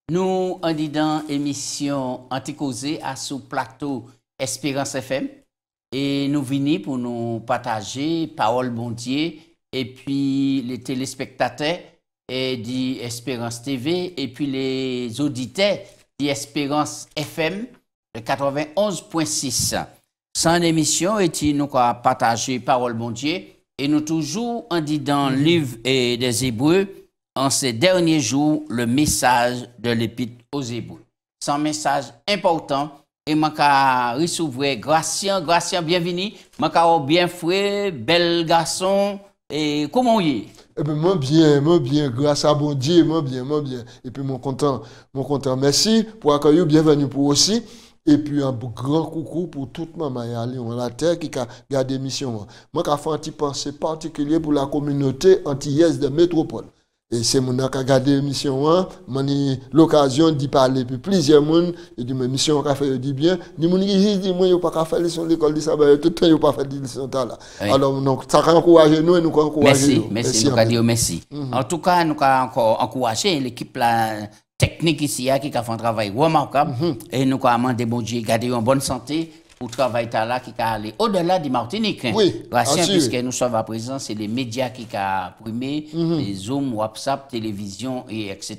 Nous, en disant émission Anticausé à sous plateau Espérance FM et nous venons pour nous partager parole bon Dieu et puis les téléspectateurs et d'Espérance TV et puis les auditeurs d'Espérance FM 91.6. Sans émission et nous partager parole bon Dieu et nous toujours en disant livre et des Hébreux en ces derniers jours, le message de l'Épître aux Hébreux. C'est un message important et je recevoir Gracien, bienvenue. Je bien frère, bel garçon. Et comment vous êtes? Eh bien, moi bien, grâce à bon Dieu, moi bien. Et puis, mon content. Merci pour accueillir, bienvenue pour aussi. Et puis, un grand coucou pour toute maman et Léon la terre qui a gardé l'émission. Moi, j'ai fait un petit pensée particulier pour la communauté antillaise de métropole. Et c'est mon qui a gardé l'émission, j'ai l'occasion d'y parler pour plusieurs personnes. Et de l'émission qui a fait du bien. Ni mon qui dit, moi, je n'ai pas fait l'école de sabbat, tout le temps, je n'ai pas fait l'émission là. Oui. Alors, donc, ça a encouragé nous et nous encouragé. Merci, nous avons merci. En tout cas, nous avons encore encouragé l'équipe technique ici qui a fait un travail remarquable. Et nous avons demandé, bon Dieu, garder en bonne santé. Pour travailler là qui a allé au-delà de Martinique. Oui, puisque nous sommes à présent, c'est les médias qui ont primé, les Zoom, WhatsApp, télévision, etc.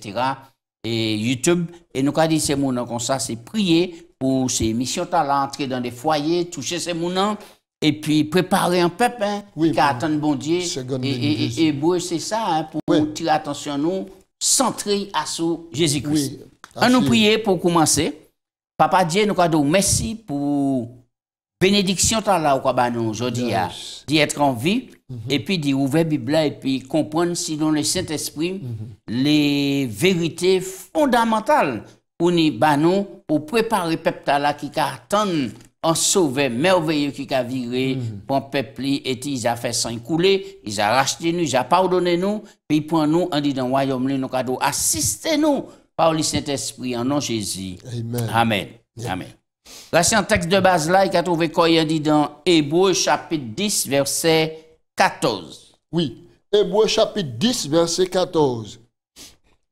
Et YouTube. Et nous avons dit ces mots comme ça, c'est prier pour ces missions là, entrer dans des foyers, toucher ces mots et puis préparer un peuple qui attend bon Dieu. Et c'est ça, pour tirer attention nous, centrer à sous Jésus-Christ. On nous prier pour commencer. Papa Dieu, nous avons merci pour bénédiction là aujourd'hui, d'y être en vie, et puis d'y ouvrir la Bible, et puis comprendre si dans le Saint-Esprit, les vérités fondamentales pour nous, pour préparer le peuple là qui attend un sauveur merveilleux qui a viré pour le peuple, et ils ont fait sang couler, ils ont racheté nous, ils ont pardonné nous, puis pour nous, on dit dans le royaume, nous avons assisté nous. Par le Saint-Esprit, en nom de Jésus. Amen. Amen. Là, c'est un texte de base là, il a trouvé quoi il dit dans Hébreux chapitre 10, verset 14. Oui, Hébreux chapitre 10, verset 14.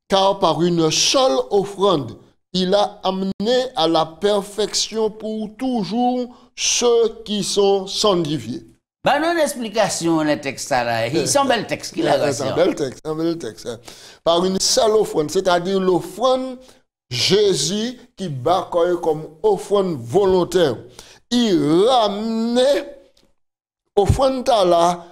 Car par une seule offrande, il a amené à la perfection pour toujours ceux qui sont sanctifiés. Bah, non, explication, le texte là. Il semble le texte qu'il a reçu. C'est un bel texte. Par une seule offrande, c'est-à-dire l'offrande Jésus qui bat comme offrande volontaire. Il ramenait offrande là,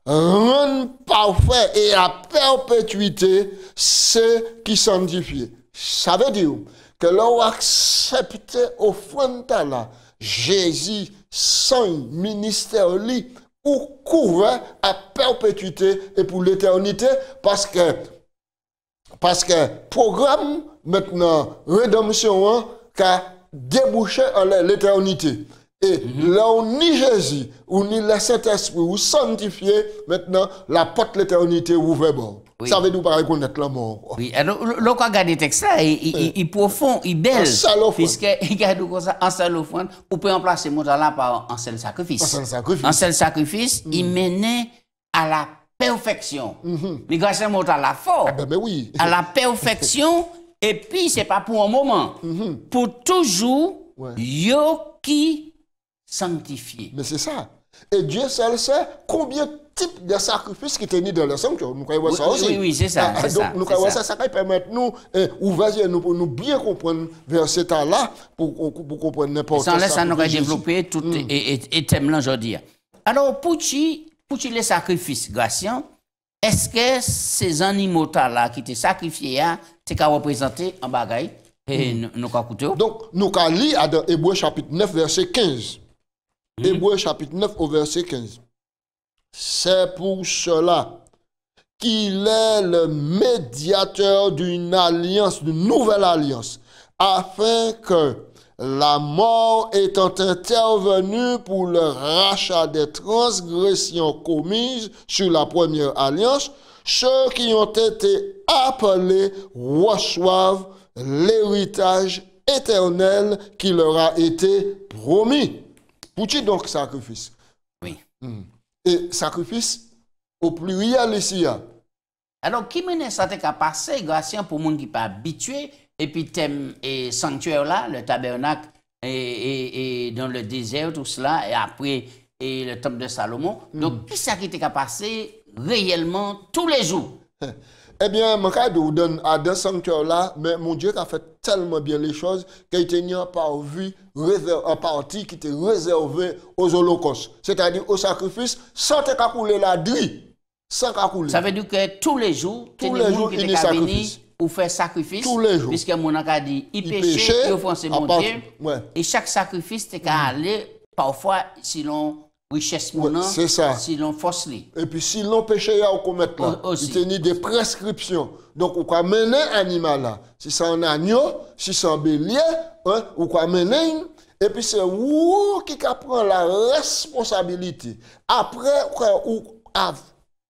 rend parfait et à perpétuité ceux qui sont sanctifiés. Ça veut dire que l'on accepte offrande là, Jésus sans ministère li ou couvert à perpétuité et pour l'éternité parce que programme maintenant rédemption qui a débouché à l'éternité et là on ni Jésus ou ni le Saint-Esprit ou sanctifié maintenant la porte de l'éternité ouvre bon. Oui. Ça veut dire pas reconnaître la mort. Oui, alors le cas regarder texte ça, il profond, il belle puisque il garde comme ça en seul offrande, on peut remplacer mon là par un seul sacrifice. Un seul sacrifice, il menait à la perfection. Mais grâce à mon la fort. Oui. À la perfection et puis c'est pas pour un moment, pour toujours yo qui sanctifié. Mais c'est ça. Et Dieu seul sait combien de types de sacrifices qui étaient mis dans le sanctuaire. Nous croyons ça aussi. Oui, c'est ça. Donc, nous croyons ça qui permet nous ouvrir nous pour nous bien comprendre verset là pour comprendre n'importe quoi. Sans laisser nous développer tout et thème là aujourd'hui. Alors, pour les sacrifices, Gratien, est-ce que ces animaux là qui étaient sacrifiés, c'est qu'à représenter en bagaille et nous écouter? Donc, nous allons lire dans Hébreux chapitre 9, verset 15. Hébreux chapitre 9 au verset 15. C'est pour cela qu'il est le médiateur d'une alliance, d'une nouvelle alliance, afin que la mort étant intervenue pour le rachat des transgressions commises sur la première alliance, ceux qui ont été appelés reçoivent l'héritage éternel qui leur a été promis. Pour qui donc sacrifice? Oui. Et sacrifice au pluriel ici. Alors, qui mène ça qu'à passer, grâce pour les gens qui sont pas habitués, et puis thème et sanctuaire là, le tabernacle et dans le désert, tout cela, et après et le temple de Salomon. Donc, qui ça qui était qu'à passer réellement tous les jours? Eh bien, je vous donne à deux sanctuaires là, mais mon Dieu a fait tellement bien les choses qu'il était en partie qui était réservé aux holocaustes, c'est-à-dire aux sacrifices, sans te couler la dri. Sans couler. Ça veut dire que tous les jours, il y a sacrifice. Ou faire sacrifice. Tous les jours. Puisque mon a dit, il péchait, il offensait mon Dieu. Ouais. Et chaque sacrifice, t'es qu'à aller, parfois, selon richesse mon c'est ça. Selon force li. Et puis, si l'on péché, on commettre là. Il tenait des prescriptions. Donc, on peut mener un animal là. Si c'est un agneau, si c'est un bélier, hein, on peut mener. Et puis, c'est vous qui prend la responsabilité. Après,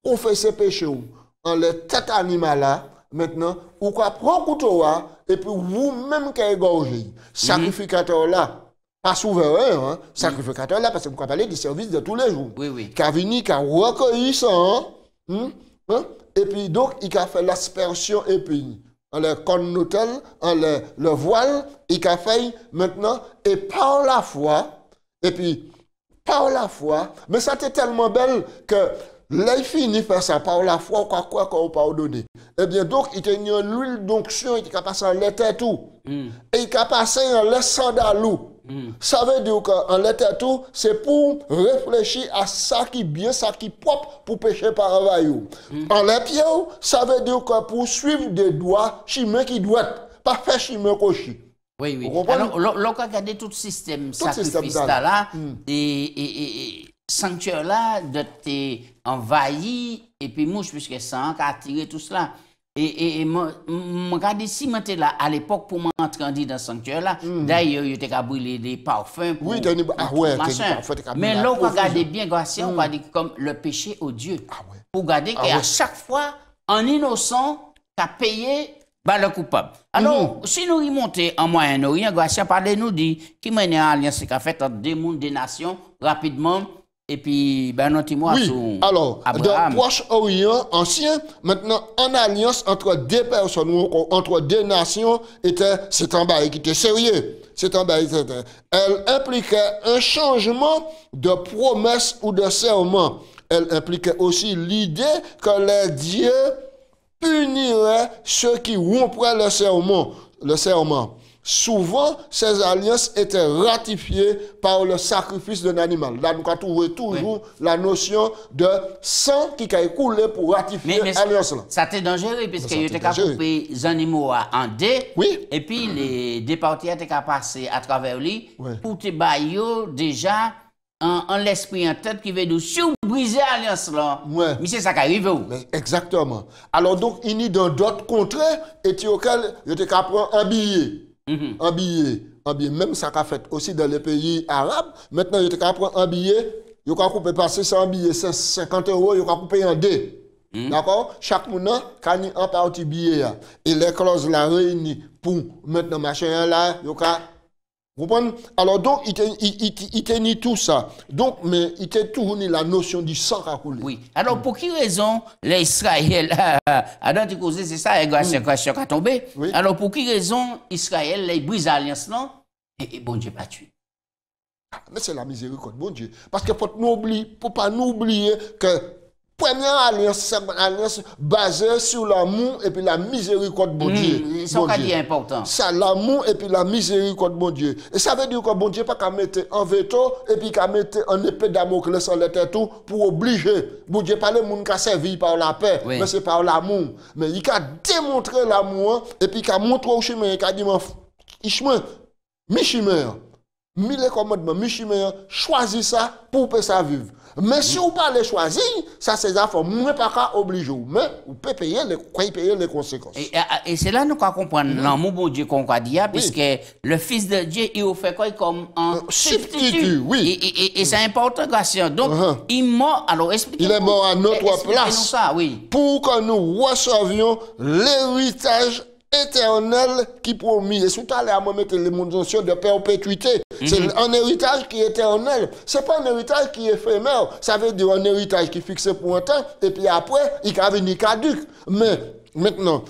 on fait ces péchés, on les tête animal là. Maintenant, ou quoi prend couteau et puis vous-même qui égorgé. Sacrificateur là, pas souverain, hein? Sacrificateur là, parce que vous parlez du service de tous les jours. Oui, oui. Qui a venu, qui a recueilli ça, et puis donc, il a fait l'aspersion et puis on les connotel, on le voile, il a fait maintenant, et par la foi, mais ça était tellement belle que là, il finit par ça, par la foi, quoi qu'on pardonne. Eh bien, donc, il y a l'huile d'onction, il a passé en lait tout. Et il a passé en lait sandalou. Ça veut dire qu'en lait tout, c'est pour réfléchir à ça qui est bien, ça qui est propre pour pécher par un En lait pied, ça veut dire que pour suivre des doigts, chimé qui doit pas faire chimé cochi. Oui, oui. Alors, l'on a regardé tout le système sacrifice là, et sanctuaire là, de t'es envahi, et puis mouche, puisque ça a attiré tout cela. Et moi, regardez si moi là, à l'époque, pour m'entrer dans le sanctuaire là, d'ailleurs, il était à brûler des parfums. Pour, oui, mais là, on regardez bien, Garcia, on va dire comme le péché au Dieu. Pour regarder qu'à chaque fois, un innocent qui a payé le coupable. Alors, si nous remontons en Moyen-Orient, Garcia, parlez-nous de qui mène une alliance qui a fait entre deux mondes, des nations, rapidement. Et puis, alors, dans le Proche-Orient ancien, maintenant, en alliance entre deux personnes, entre deux nations, c'est un bail qui était sérieux. C'est un bail. Elle impliquait un changement de promesse ou de serment. Elle impliquait aussi l'idée que les dieux puniraient ceux qui rompraient le serment. Souvent, ces alliances étaient ratifiées par le sacrifice d'un animal. Là, nous avons trouvé toujours la notion de sang qui a coulé pour ratifier l'alliance. Ça était dangereux, puisque il était capable de couper les animaux en deux. Oui. Et puis, les deux parties étaient capables de passer à travers lui pour te bailler déjà en l'esprit en tête qui veut nous briser l'alliance là. Mais c'est ça qui arrive. Exactement. Alors, donc, il y a dans d'autres contrées, et auxquelles il était capable de prendre un billet. Un billet, même ça qu'a fait aussi dans les pays arabes. Maintenant, il y a un billet, il y a couper passer 100 billets, 50 €, il y a couper en deux. D'accord? Chaque mois, quand il y a un parti billet, et les clauses là réunies pour maintenant machin là, il y a. Vous comprenez? Alors donc, il tenait tout ça. Donc, mais il était toujours la notion du sang à couler. Oui. Alors, pour quelle raison les Israël, c'est ça, question qui a tombé. Oui. Alors, pour quelle raison Israël, les brise l'alliance, non? Et bon Dieu pas tué. Mais c'est la miséricorde, bon Dieu. Parce qu'il faut pas nous oublier que première alliance, c'est une alliance basée sur l'amour et puis la miséricorde, bon Dieu. C'est ce qui est important. Ça, l'amour et puis la miséricorde, bon Dieu. Et ça veut dire que bon Dieu pas qu'à mettre un veto et puis qu'à mettre un épée Damoclès en l'état tout pour obliger. Bon Dieu pas le monde qui a servi par la paix, mais c'est par l'amour. Mais il a démontré l'amour et puis qu'il a montré au chemin, il a dit, chemin, mille commandements, michimé, choisis ça pour que ça vive. Mais si vous parlez choisir, ça c'est affaire, moi pas qu'à obliger, mais vous pouvez payer les conséquences. Et c'est là nous qu'on comprend l'amour bon Dieu qu'on a dit, puisque le Fils de Dieu, il fait quoi comme un substitut. Oui. Et c'est important, Gratien. Donc, il mort, alors expliquez-nous. Il est mort à notre place ça, oui. pour que nous recevions l'héritage éternel qui promis. Et surtout, à mettre les mentions de perpétuité. C'est un héritage qui est éternel. Ce n'est pas un héritage qui est éphémère. Ça veut dire un héritage qui est fixé pour un temps, et puis après, il va venir caduc. Mais maintenant,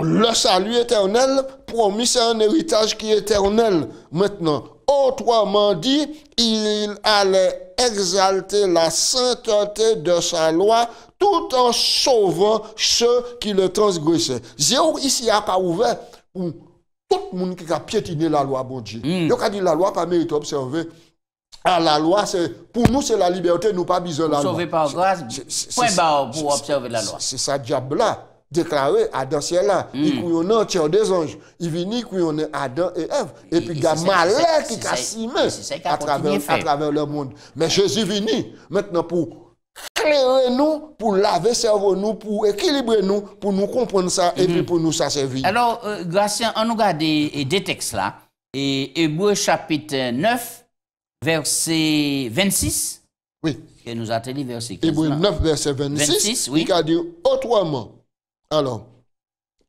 le salut éternel promis, c'est un héritage qui est éternel. Maintenant, autrement dit, il allait exalter la sainteté de sa loi tout en sauvant ceux qui le transgressaient. Zéro ici a pas ouvert pour tout le monde qui a piétiné la loi, bon Dieu. Donc, a dit la loi pas mérite observer. Ah, la loi, c'est pour nous, c'est la liberté, nous pas besoin de la loi. Sauvé par grâce, point barre pour observer la loi. C'est ça, diable là, déclaré Adam ciel là. Il couillonne entier des anges. Il vient couillonner Adam et Ève. Et puis, il y a malheur qui a simé à travers le monde. Mais Jésus vient maintenant pour clairer nous, pour laver cerveau nous, pour équilibrer nous, pour nous comprendre ça et puis pour nous ça servir. Alors, Gratien, on nous regarde des textes là. Et Hébreux chapitre 9, verset 26. Oui. Et nous a télé verset 15. Hébreux 9, verset 26. Oui. Il a dit autrement. Alors,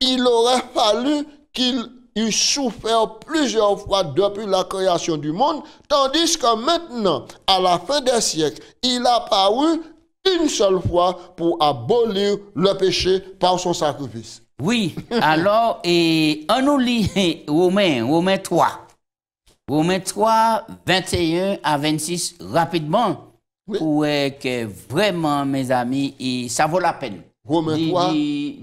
il aurait fallu qu'il eût souffert plusieurs fois depuis la création du monde, tandis que maintenant, à la fin des siècles, il a paru une seule fois pour abolir le péché par son sacrifice. Oui, alors, et on nous lit Romains 3. Romains 3, 21 à 26, rapidement, pour que vraiment, mes amis, ça vaut la peine. Romains 3.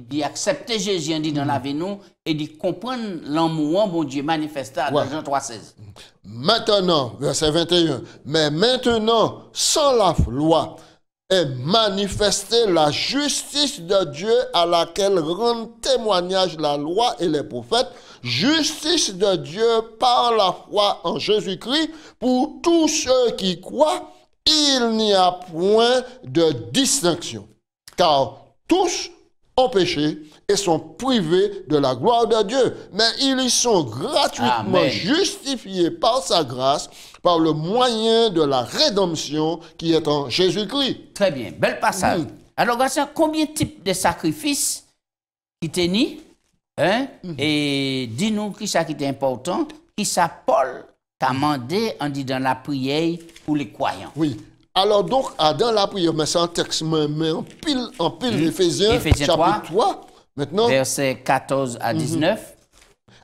D'accepter Jésus dans la vie nous et de comprendre l'amour, bon Dieu, manifesté dans Jean 3, 16. Maintenant, verset 21, mais maintenant, sans la loi, est manifestée la justice de Dieu à laquelle rendent témoignage la loi et les prophètes, justice de Dieu par la foi en Jésus-Christ pour tous ceux qui croient, il n'y a point de distinction. Car tous ont péché et sont privés de la gloire de Dieu. Mais ils y sont gratuitement justifiés par sa grâce, par le moyen de la rédemption qui est en Jésus-Christ. Très bien, bel passage. Alors, Gratien, combien de types de sacrifices qui t'es ni? Et dis-nous qui ça qui est important, qui ça Paul t'a demandé en dit dans la prière pour les croyants. Oui. Alors donc, dans la prière, mais c'est un texte, mais en pile, Éphésiens chapitre 3, maintenant. Versets 14 à 19.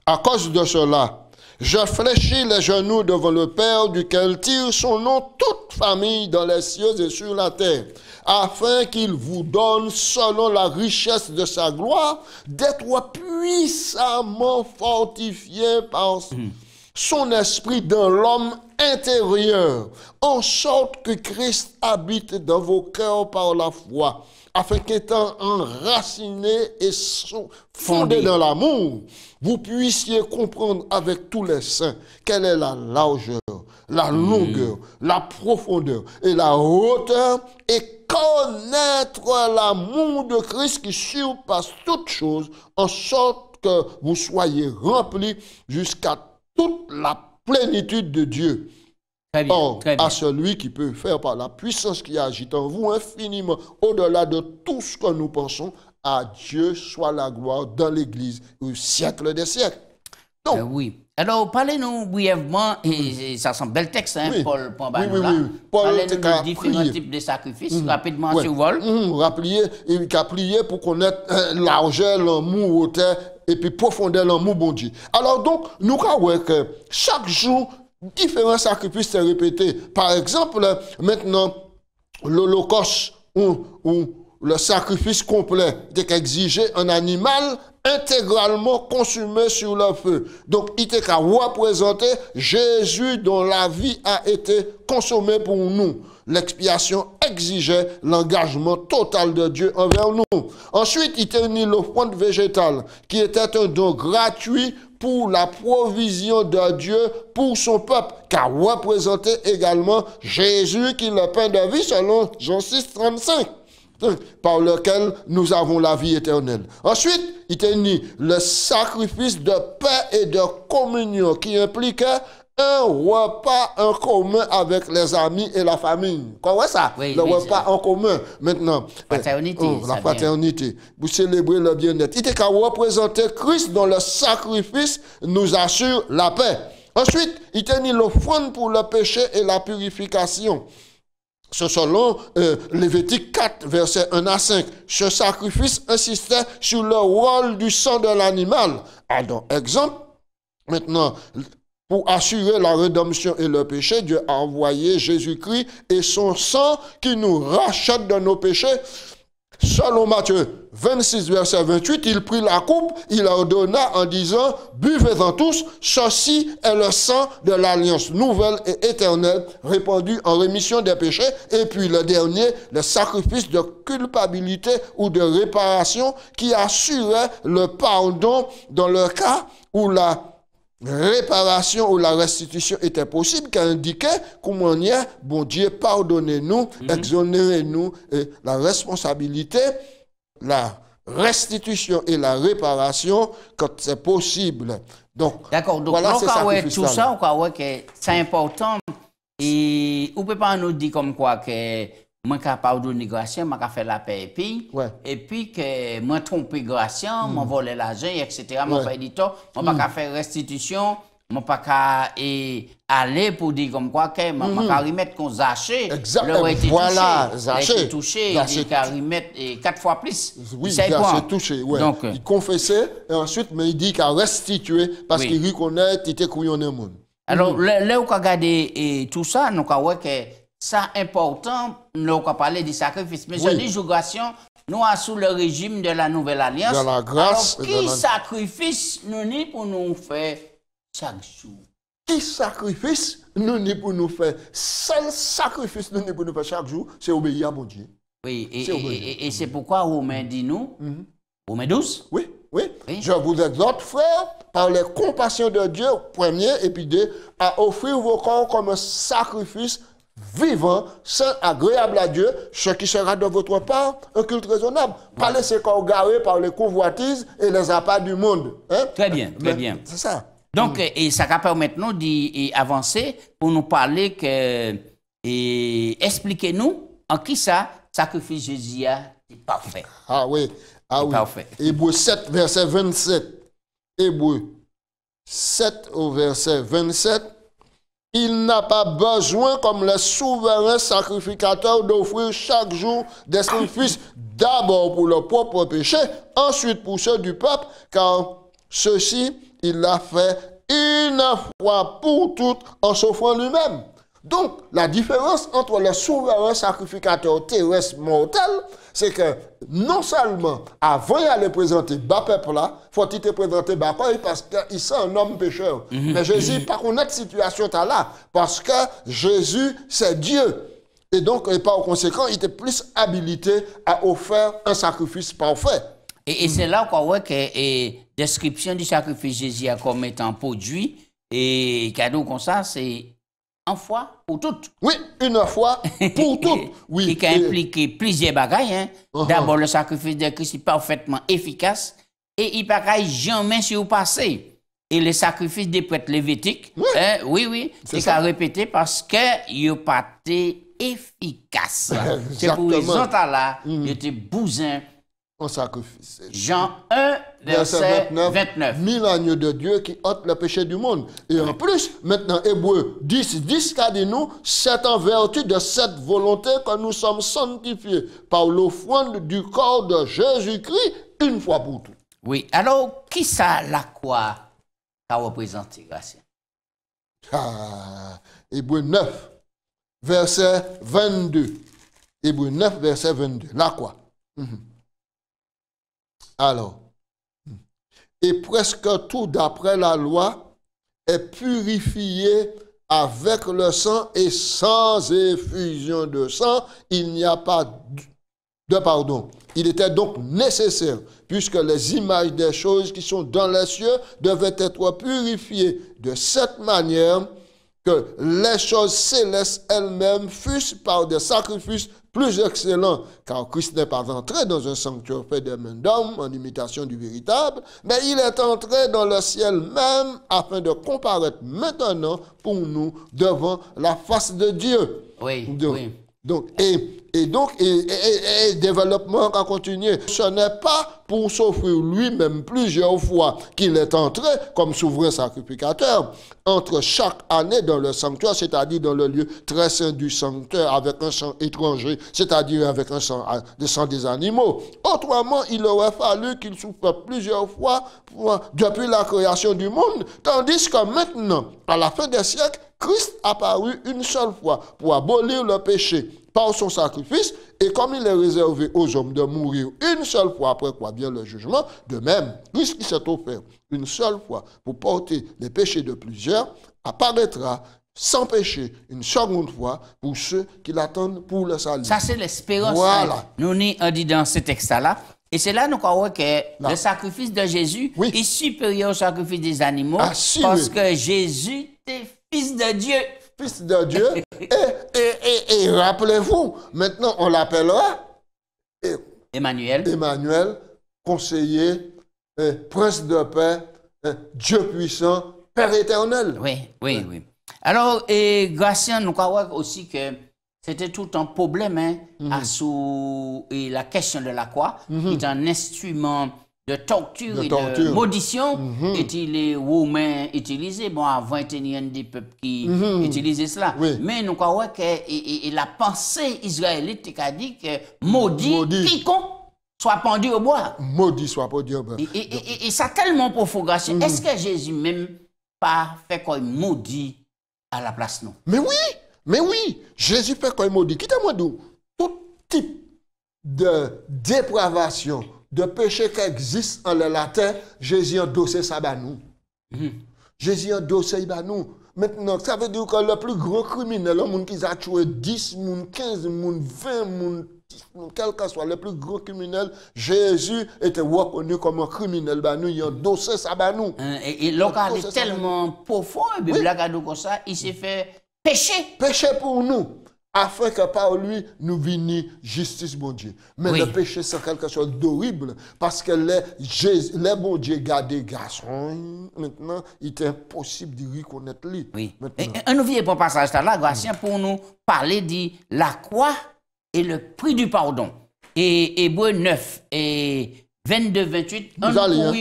À cause de cela, je fléchis les genoux devant le Père, duquel tire son nom toute famille dans les cieux et sur la terre, afin qu'il vous donne, selon la richesse de sa gloire, d'être puissamment fortifié par son esprit dans l'homme intérieur, en sorte que Christ habite dans vos cœurs par la foi, afin qu'étant enracinés et fondés dans l'amour, vous puissiez comprendre avec tous les saints quelle est la largeur, la longueur, la profondeur et la hauteur, et connaître l'amour de Christ qui surpasse toutes choses, en sorte que vous soyez remplis jusqu'à toute la plénitude de Dieu. Très bien, Or, très bien. à celui qui peut faire par la puissance qui agit en vous infiniment au-delà de tout ce que nous pensons, à Dieu soit la gloire dans l'Église au siècle des siècles. Donc, oui. Alors, parlez-nous brièvement, et ça sent bel texte, hein, Paul Paul parlez-nous de différents types de sacrifices, rapidement sur vol. Il a prié pour connaître largeur, l'amour, hauteur, et puis profondeur, l'amour, bon Dieu. Alors donc, nous avons que chaque jour, différents sacrifices sont répétés. Par exemple, maintenant, l'Holocauste, ou le sacrifice complet, d'exiger un animal intégralement consumé sur le feu. Donc, il était qu'à représenter Jésus dont la vie a été consommée pour nous. L'expiation exigeait l'engagement total de Dieu envers nous. Ensuite, il tenait l'offrande végétale, qui était un don gratuit pour la provision de Dieu pour son peuple, car représentait également Jésus qui est le pain de vie selon Jean 6, 35, par lequel nous avons la vie éternelle. Ensuite, il était mis le sacrifice de paix et de communion qui impliquait un repas en commun avec les amis et la famille. Comment ça? Oui, le oui, repas en commun. Maintenant, fraternité, la fraternité. Vous célébrez le bien-être. Il était qu'à représenter Christ dont le sacrifice nous assure la paix. Ensuite, il était mis l'offrande pour le péché et la purification. C'est selon Lévitique 4, versets 1 à 5. Ce sacrifice insistait sur le rôle du sang de l'animal. Alors, exemple, maintenant, pour assurer la rédemption et le péché, Dieu a envoyé Jésus-Christ et son sang qui nous rachète de nos péchés. Selon Matthieu 26, verset 28, il prit la coupe, il ordonna en disant, buvez-en tous, ceci est le sang de l'alliance nouvelle et éternelle, répandu en rémission des péchés. Et puis le dernier, le sacrifice de culpabilité ou de réparation qui assurait le pardon dans le cas où la réparation ou la restitution était possible, qui indiquait comment y est, bon Dieu, pardonnez-nous, exonérez-nous la responsabilité, la restitution et la réparation quand c'est possible. Donc, d'accord, donc voilà ces tout ça, c'est important. Et on ne peut pas nous dire comme quoi que moi, je pardonner Gratien, je faire la paix et puis que moi, tromper Gratien, je voler l'argent, etc. Je fais du tort, je ne peux pas faire restitution, je ne peux pas aller pour dire comme quoi que je ne peux pas remettre qu'on zaché. Exactement. Voilà, zaché. Touché, il peut remettre 4 fois plus. Oui, c'est touché. Ouais. Donc, il confessait et ensuite, mais il dit qu'il a restitué parce qu'il reconnaît qu'il était couillonné. Alors, là où on regarde tout ça, nous avons que c'est important, nous avons parlé du sacrifice. Mais je dis, nous sommes sous le régime de la Nouvelle Alliance. De la grâce. Alors, qui sacrifice nous ni pour nous faire chaque jour? Qui sacrifice nous ni pour nous faire? Seul sacrifice nous ni pour nous faire chaque jour, c'est obéir à mon Dieu. Oui, et c'est pourquoi Romains dit nous, Romains 12. Oui. Je vous exhorte, frères, par les compassions de Dieu, premier, et puis deux, à offrir vos corps comme un sacrifice vivant, saint, agréable à Dieu, ce qui sera de votre part un culte raisonnable. Pas laisser corps garés par les convoitises et les appâts du monde. Hein? Très bien, très bien. C'est ça. Donc, et ça permet maintenant d'avancer pour nous parler que, expliquez-nous en qui ça, sacrifice Jésus est parfait. Ah oui. Parfait. Hébreu 7, verset 27. Hébreu 7 au verset 27. Il n'a pas besoin, comme le souverain sacrificateur, d'offrir chaque jour des sacrifices, d'abord pour leur propre péché, ensuite pour ceux du peuple, car ceci, il l'a fait une fois pour toutes en s'offrant lui-même. Donc, la différence entre le souverain sacrificateur terrestre mortel, c'est que non seulement, avant d'aller présenter bas peuple là, faut-il te présenter bas peuple parce qu'il est un homme pécheur. Mais Jésus, par contre, notre situation est là, parce que Jésus, c'est Dieu. Et donc, et par conséquent, il était plus habilité à offrir un sacrifice parfait. Et c'est là qu'on voit que la description du sacrifice de Jésus comme étant produit et cadeau comme ça, c'est une fois pour toutes. Oui, une fois pour toutes. Oui. Qui implique plusieurs bagages. Hein. D'abord, le sacrifice de Christ est parfaitement efficace et il ne peut jamais surpasser. Et le sacrifice des prêtres lévitiques, oui, c'est à répéter parce qu'il n'a pas été efficace. C'est pour les autres là, il était bousin. En sacrifice. Jean 1, verset 29. 1000 agneaux de Dieu qui ôtent le péché du monde. Et en plus, maintenant, Hébreu 10 qu'a dit nous, c'est en vertu de cette volonté que nous sommes sanctifiés par l'offrande du corps de Jésus-Christ une fois pour toutes. Oui, alors, qui ça la croix a représenté, Gratien? Hébreu 9, verset 22. Hébreu 9, verset 22. La croix. Alors, et presque tout d'après la loi est purifié avec le sang et sans effusion de sang, il n'y a pas de pardon. Il était donc nécessaire, puisque les images des choses qui sont dans les cieux devaient être purifiées de cette manière que les choses célestes elles-mêmes fussent par des sacrifices plus excellents, car Christ n'est pas entré dans un sanctuaire fait des mains d'hommes en imitation du véritable, mais il est entré dans le ciel même afin de comparaître maintenant pour nous devant la face de Dieu. Oui, oui. Donc, développement a continué. Ce n'est pas pour s'offrir lui-même plusieurs fois qu'il est entré comme souverain sacrificateur entre chaque année dans le sanctuaire, c'est-à-dire dans le lieu très saint du sanctuaire avec un sang étranger, c'est-à-dire avec un sang, des animaux. Autrement, il aurait fallu qu'il souffre plusieurs fois depuis la création du monde, tandis que maintenant, à la fin des siècles, Christ apparut une seule fois pour abolir le péché par son sacrifice, et comme il est réservé aux hommes de mourir une seule fois après quoi vient le jugement, de même, Christ qui s'est offert une seule fois pour porter les péchés de plusieurs, apparaîtra sans péché une seconde fois pour ceux qui l'attendent pour le salut. Ça, c'est l'espérance. Voilà. Nous on dit dans ce texte-là. Et c'est là nous croyons que le sacrifice de Jésus est supérieur au sacrifice des animaux, parce que Jésus est fils de Dieu. Fils de Dieu. et rappelez-vous, maintenant on l'appellera Emmanuel, conseiller, prince de paix, Dieu puissant, Père éternel. Oui. Alors, Gratien, nous croyons aussi que c'était tout un problème et la question de la croix, qui est un instrument de torture et de maudition, et les Romains utilisaient. Bon, avant, il y a des peuples qui utilisaient cela. Oui. Mais nous croyons que la pensée israélite a dit que maudit quiconque soit pendu au bois. Maudit soit pendu au bois. Et ça a tellement profond. Est-ce que Jésus même pas fait comme maudit à la place nous? Mais oui, Jésus fait comme maudit. Quittez-moi d'où? Tout type de dépravation, de péché qui existe en la terre, Jésus a endossé ça à nous. Jésus a endossé ça à nous. Maintenant, ça veut dire que le plus grand criminel, le monde qui a tué 10, 15, 20, quel que soit le plus grand criminel, Jésus était reconnu comme un criminel. Il a endossé ça à nous. Et local est tellement profond, comme ça, il s'est fait péché. Péché pour nous. Afin que par lui, nous venions justice, bon Dieu. Mais le péché, c'est quelque chose d'horrible. Parce que les bon Dieu gardent garçons. Maintenant, il est impossible de reconnaître lui. Oui. Un nouveau pour passage là, Gratien, pour nous parler de la croix et le prix du pardon. Et Hébreux 9 et 22-28. Nous allons.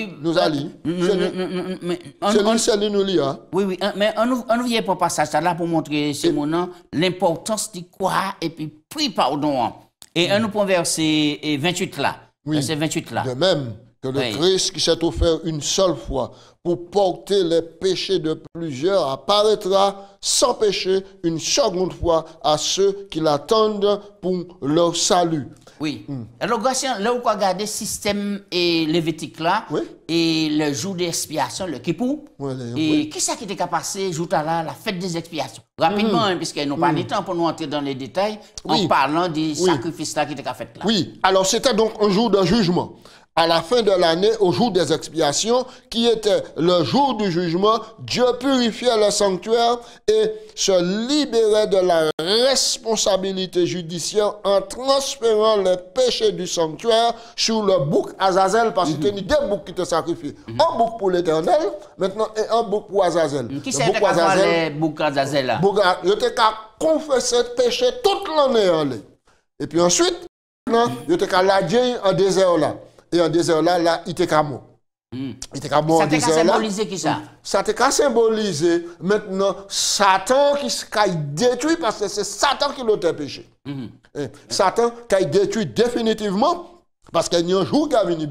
C'est nous lire. Oui, mais on vient pour passer ça là pour montrer ce moment l'importance de croire et puis prix pardon. Et on nous prend verset 28 là. Verset 28 là. De même que le Christ qui s'est offert une seule fois pour porter les péchés de plusieurs apparaîtra sans péché une seconde fois à ceux qui l'attendent pour leur salut. Oui. Alors, Gratien, là où on regarde le système lévitique là, et le jour d'expiation, le Kippour, et qui c'est qui était passé jour là, la fête des expiations? Rapidement, puisque nous pas de temps pour nous entrer dans les détails, en parlant des sacrifices là qui étaient fait là. Oui, alors c'était donc un jour de jugement. À la fin de l'année, au jour des expiations, qui était le jour du jugement, Dieu purifiait le sanctuaire et se libérait de la responsabilité judiciaire en transférant les péchés du sanctuaire sur le bouc Azazel, parce que c'était deux boucs qui te sacrifiaient. Un bouc pour l'Éternel, maintenant, et un bouc pour Azazel. Qui c'est le bouc Azazel là? Il était qu'à confesser le péché toute l'année. Et puis ensuite, il était qu'à l'adier en désert là. Et en désert là, il était qu'à mort. Il était qu'à mort en désert là. Ça t'a symbolisé qui ça? Ça t'a symbolisé maintenant Satan qui a détruit, parce que c'est Satan qui l'a péché. Satan qui a détruit définitivement, parce qu'il y a un jour qui a venu,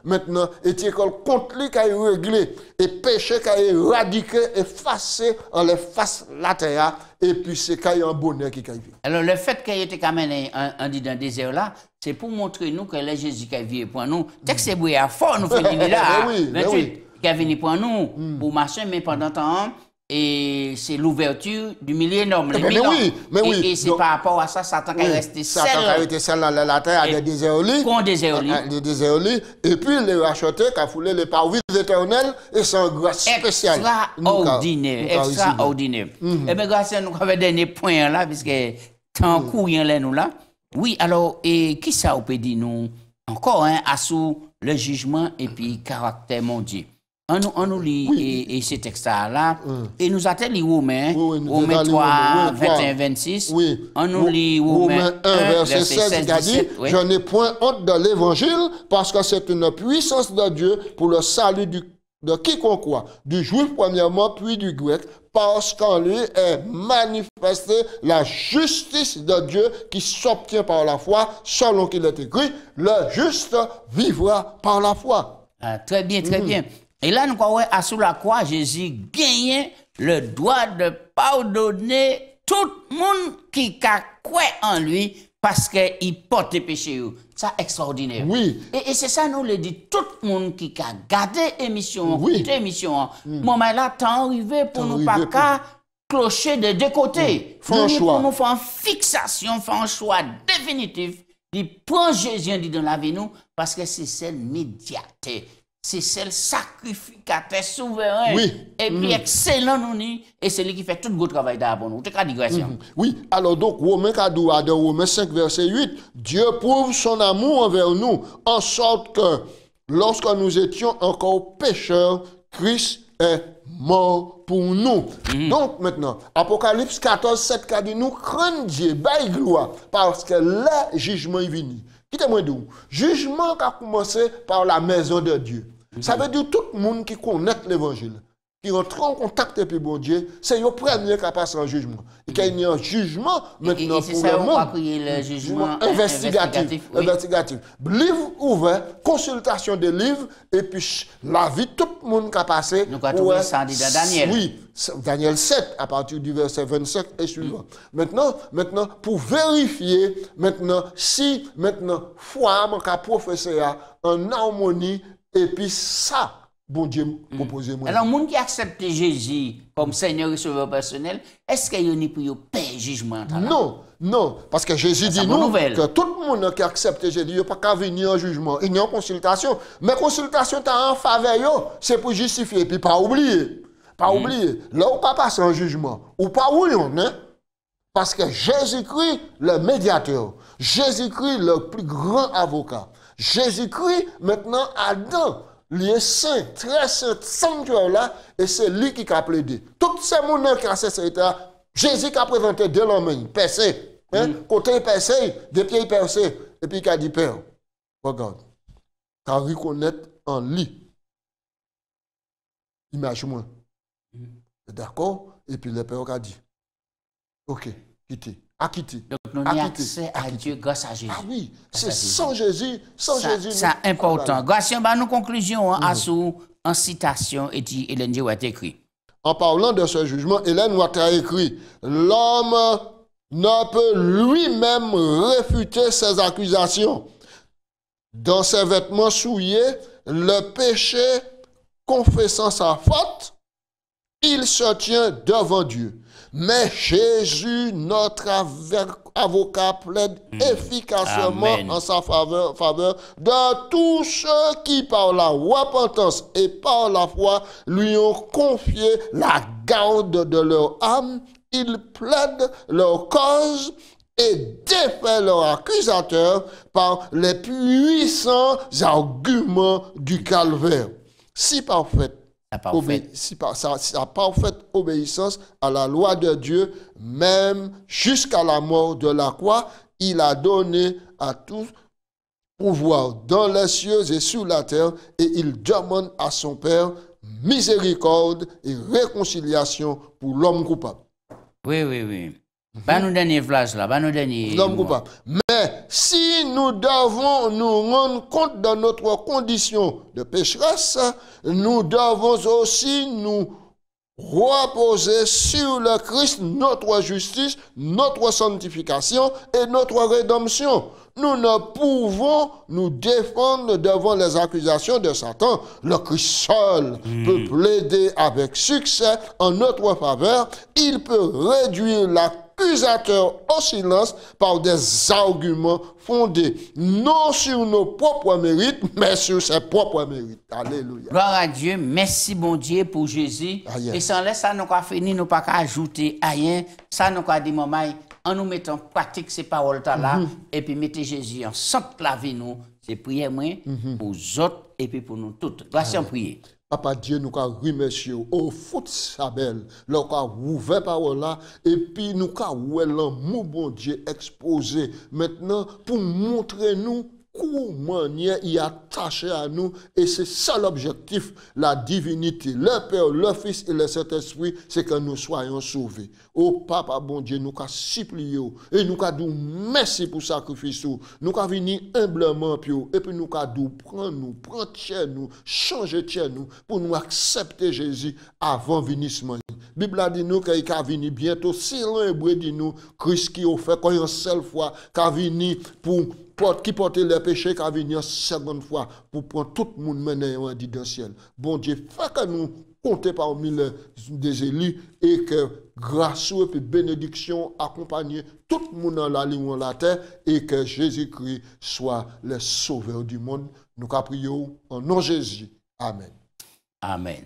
maintenant, et tu contre lui qui a réglé, et péché qui a éradiqué, effacé en l'efface la terre, et puis c'est qu'il y a un bonheur qui a vécu. Alors le fait qu'il ait été amené dans le désert là, c'est pour montrer nous que le Jésus qui a vécu pour nous, dès que c'est bouillard fort, nous faisons là, 28, qui a venu pour nous, pour marcher, mais pendant temps, et c'est l'ouverture du millénaire. Mais oui, mais oui. Et c'est par rapport à ça, Satan qui est resté seul. Satan qui est resté seul dans la terre, avec des déséolis. Des déséolis. Et puis, il les racheté, qui a foulé les parois éternelles, et c'est un grâce spécial. Extraordinaire. Et bien, grâce à nous, on avait dernier point là, puisque tant courant là, nous là. Oui, alors, et qui ça, on peut dire nous, encore, à sous le jugement et puis caractère mondial. On nous lit et ces textes-là, et nous a lu Romains, Romains 3, 21, 26. On nous lit Romains 1, verset 16, c'est-à-dire, je n'ai point honte de l'évangile, parce que c'est une puissance de Dieu pour le salut de quiconque croit, du juif premièrement, puis du grec, parce qu'en lui est manifestée la justice de Dieu qui s'obtient par la foi, selon qu'il est écrit, le juste vivra par la foi. Ah, très bien, très bien. Et là, nous croyons à sous la croix, Jésus gagne le droit de pardonner tout le monde qui croit en lui parce qu'il porte les péchés. Ça, extraordinaire. Oui. Et c'est ça, nous le dit, tout le monde qui a gardé l'émission, l'émission. Bon, mais là, t'es arrivé pour nous pas qu'à clocher de deux côtés. Faut pour nous faire une fixation, faire un choix définitif. Il prend Jésus dans la vie, nous, parce que c'est celle médiateur. C'est celle sacrificateur souverain. Et puis excellent, nous, et c'est lui qui fait tout le beau travail d'abord. Nous, c'est digression. Oui, alors donc, Romains 5, verset 8, Dieu prouve son amour envers nous, en sorte que lorsque nous étions encore pécheurs, Christ est mort pour nous. Donc maintenant, Apocalypse 14, 7, qui dit nous craignons Dieu, bail gloire, parce que le jugement est venu. Quittez-moi d'où? Jugement qui a commencé par la maison de Dieu. Ça veut dire tout le monde qui connaît l'évangile, qui rentre en contact avec bon Dieu, c'est le premier qui passe en jugement. Et qu'il y a un jugement maintenant pour le monde. Le jugement investigatif. Livre ouvert, consultation des livres, et puis la vie de tout le monde qui a passé. Nous avons trouvé ça dans Daniel. Oui, Daniel 7, à partir du verset 25 et suivant. Maintenant, pour vérifier, si, foi, mon cas professeur, en harmonie, et puis ça, bon Dieu, proposez-moi. Alors, les gens qui acceptent Jésus comme Seigneur et Sauveur personnel, est-ce qu'il y a pour eux paix jugement? Non, parce que Jésus dit nous que tout le monde qui accepte Jésus, il n'y a pas qu'à venir en jugement, il y a une consultation. Mais consultation, en faveur, c'est pour justifier, et puis pas oublier. Là où pas passer en jugement, ou pas où on est, parce que Jésus-Christ, le médiateur, Jésus-Christ, le plus grand avocat, Jésus-Christ, maintenant, Adam, il est saint, très saint, sanctuaire là, et c'est lui qui a plaidé. Tous ces gens qui ont cette Jésus qui a présenté de l'homme, percé, côté percé, des pieds percés, et puis qui a dit, Père, regarde, tu as reconnaître en lui. Imagine-moi. D'accord? Et puis le Père a dit, ok, quittez. Donc, nous avons accès à Dieu grâce à Jésus. Ah oui, c'est sans Jésus, Jésus. C'est important. Grâce à nos conclusions, en citation, et Hélène Dieu a écrit. En parlant de ce jugement, Hélène a écrit, l'homme ne peut lui-même réfuter ses accusations. Dans ses vêtements souillés, le péché confessant sa faute, il se tient devant Dieu. Mais Jésus, notre avocat, plaide efficacement en sa faveur de tous ceux qui, par la repentance et par la foi, lui ont confié la garde de leur âme. Il plaide leur cause et défait leur accusateur par les puissants arguments du calvaire. Si parfaite sa parfaite obéissance à la loi de Dieu, même jusqu'à la mort de la croix, il a donné à tous pouvoir dans les cieux et sur la terre, et il demande à son Père miséricorde et réconciliation pour l'homme coupable. Oui. Nous dernier flash là, nous dernier. L'homme coupable. Mais si nous devons nous rendre compte de notre condition de pécheresse, nous devons aussi nous reposer sur le Christ notre justice, notre sanctification et notre rédemption. Nous ne pouvons nous défendre devant les accusations de Satan. Le Christ seul peut plaider avec succès en notre faveur. Il peut réduire l'accusateur au silence par des arguments fondés non sur nos propres mérites, mais sur ses propres mérites. Alléluia. Gloire à Dieu. Merci, bon Dieu, pour Jésus. Et sans laisser ça, nous pas fini, nous pas ajouter rien. Ça, nous pas dit, maman, en nous mettant en pratique ces paroles là, et puis mettez Jésus en centre la vie nous, c'est prière moi pour les autres et puis pour nous toutes. Voici en prière. Papa Dieu, nous avons remercié au foot Sabel, nous avons ouvert parole là, et puis nous avons l'amour bon Dieu exposé maintenant pour montrer nous comment il est attaché à nous, et c'est ça l'objectif, la divinité, le Père, le Fils et le Saint-Esprit, c'est que nous soyons sauvés. Oh Papa bon Dieu, nous avons supplié, et nous avons dit merci pour le sacrifice, nous avons venu humblement, et puis nous avons dit prendre chez nous, changer chez nous, pour nous accepter Jésus avant venissement. La Bible a dit nous qu'il va venir bientôt, si l'un dit nous, Christ qui a fait une seule fois, qui a venu pour qui porte les péchés, qui a venu une seconde fois pour prendre tout le monde mener en dit dans le ciel. Bon Dieu, fait que nous comptons parmi les élus et que grâce et bénédiction accompagne tout le monde dans la ligne de la terre et que Jésus-Christ soit le sauveur du monde. Nous prions en nom de Jésus. Amen. Amen.